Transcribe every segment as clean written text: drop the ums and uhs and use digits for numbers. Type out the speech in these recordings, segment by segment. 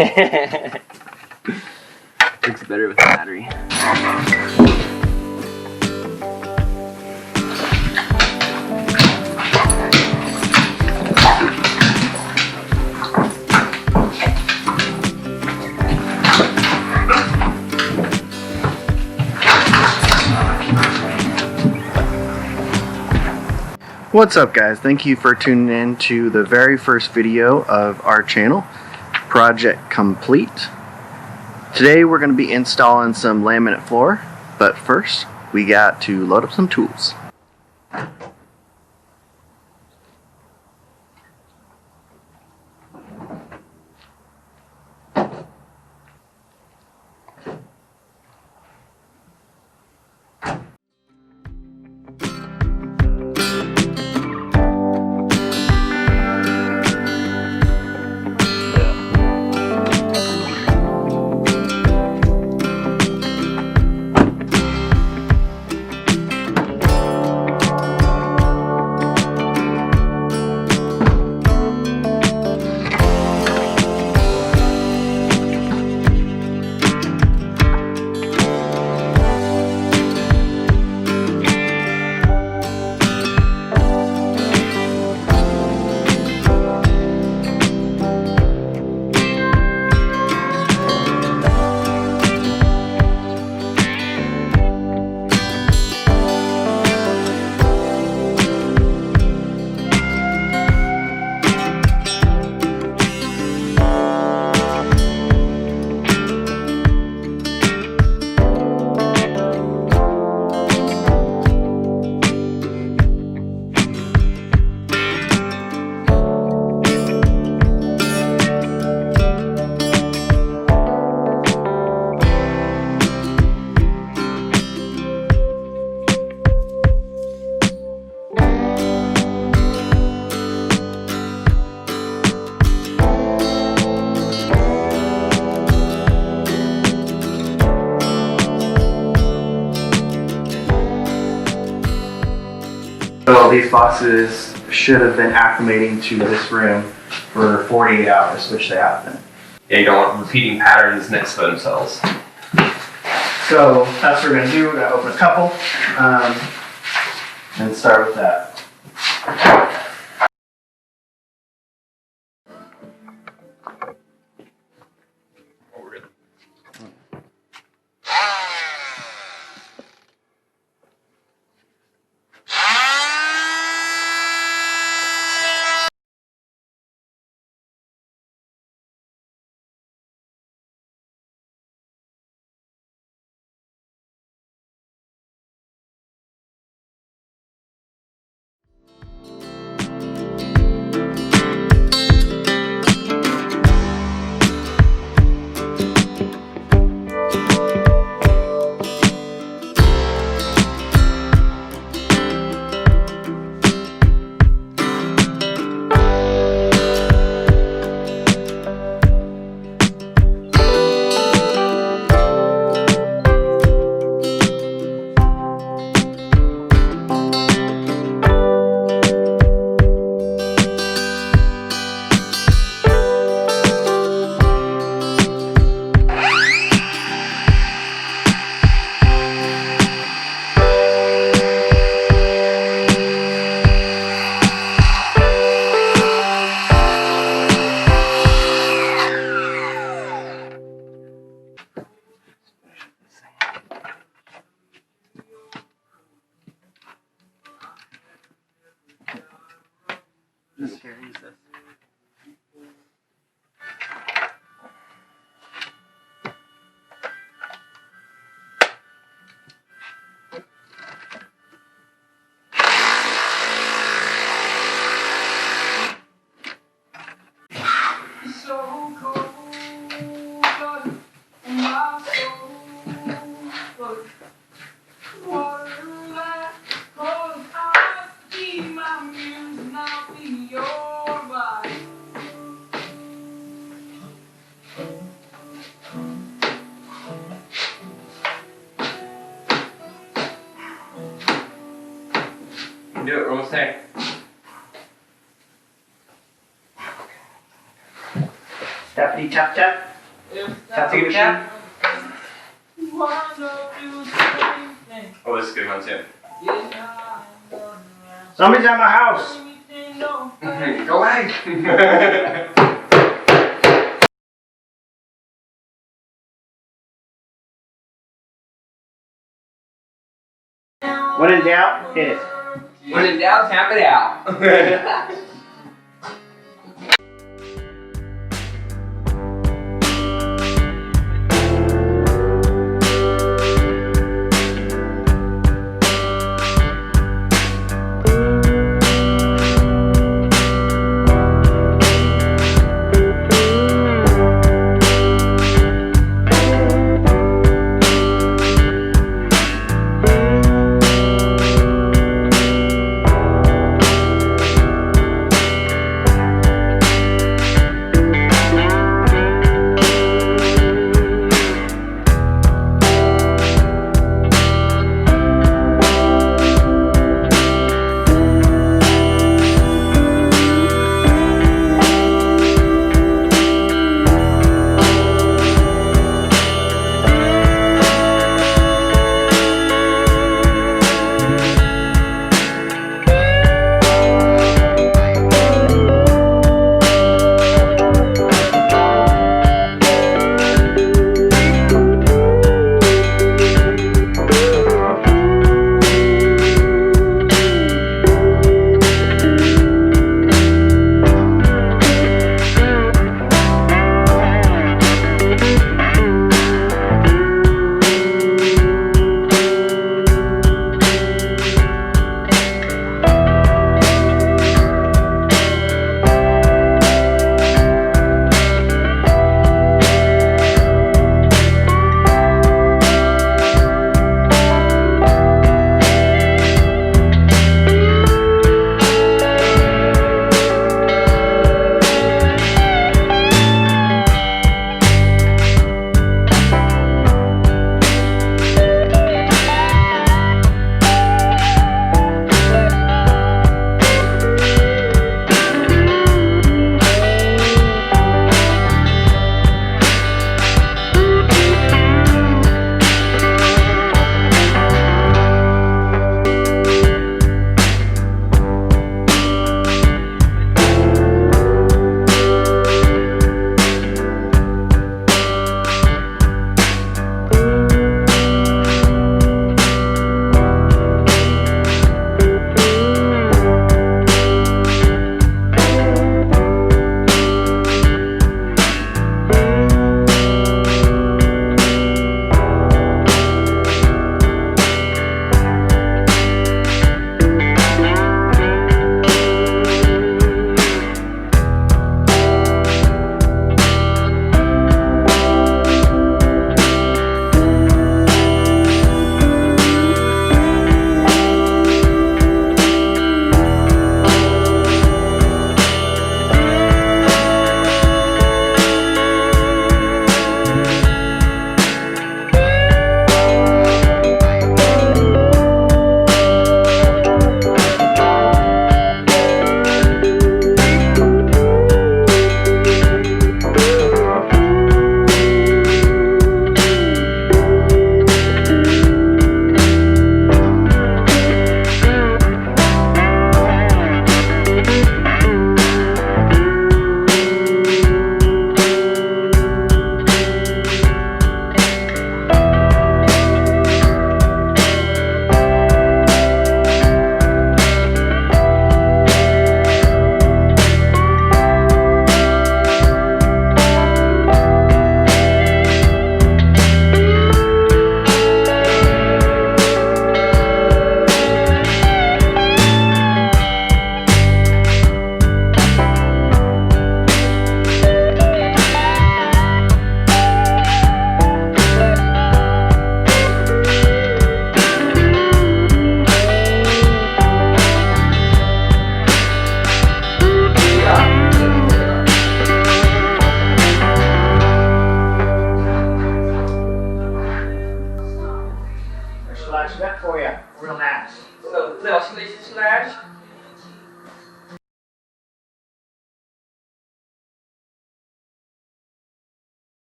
Looks better with the battery. What's up, guys? Thank you for tuning in to the very first video of our channel, Project Complete. Today we're going to be installing some laminate floor, but first we got to load up some tools. So these boxes should have been acclimating to this room for 48 hours, which they have been. Yeah, you don't want repeating patterns next to themselves. So that's what we're going to do. We're going to open a couple and start with that. Here, use this. So cold, in my soul, but water that, 'cause I see my muse not be your body. You can do it, we're almost there. Tappity tap tap. Tap, take a tap. Yeah. Oh, this is a good one too. Somebody's at my house. Go away. When in doubt, hit it. When in doubt, tap it out.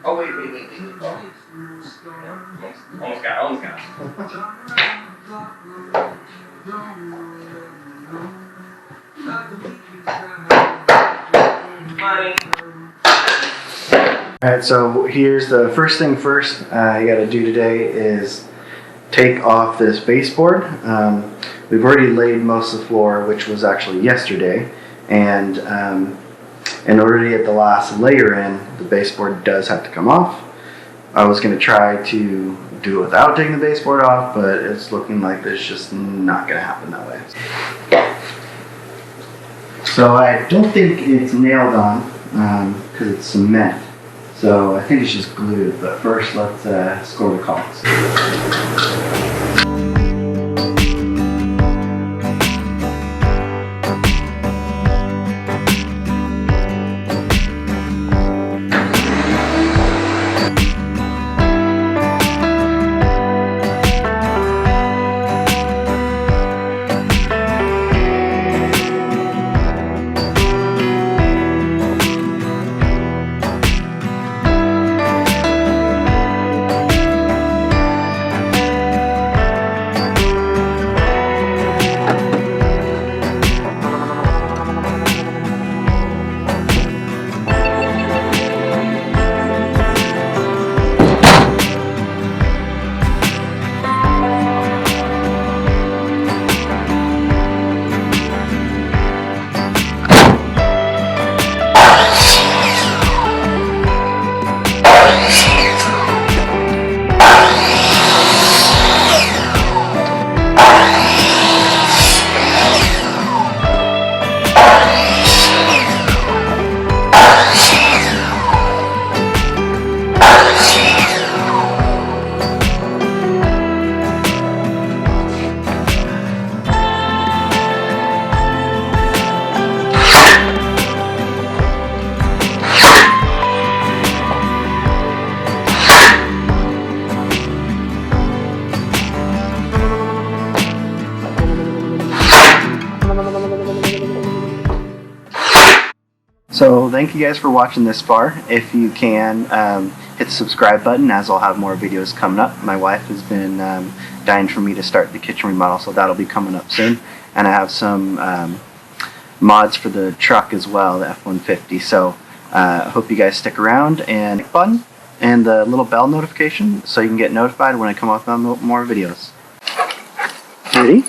Oh, wait. Oh. Almost got it. Money. Alright, so here's the first thing first you gotta do today is take off this baseboard. We've already laid most of the floor, which was actually yesterday, and in order to get the last layer in, the baseboard does have to come off. I was going to try to do it without taking the baseboard off, but it's looking like it's just not going to happen that way. So I don't think it's nailed on because it's cement. So I think it's just glued, but first let's score the caulks. So thank you guys for watching this far. If you can, hit the subscribe button, as I'll have more videos coming up. My wife has been dying for me to start the kitchen remodel, so that'll be coming up soon. And I have some mods for the truck as well, the F-150. So I hope you guys stick around, and button and the little bell notification so you can get notified when I come up with more videos. Ready?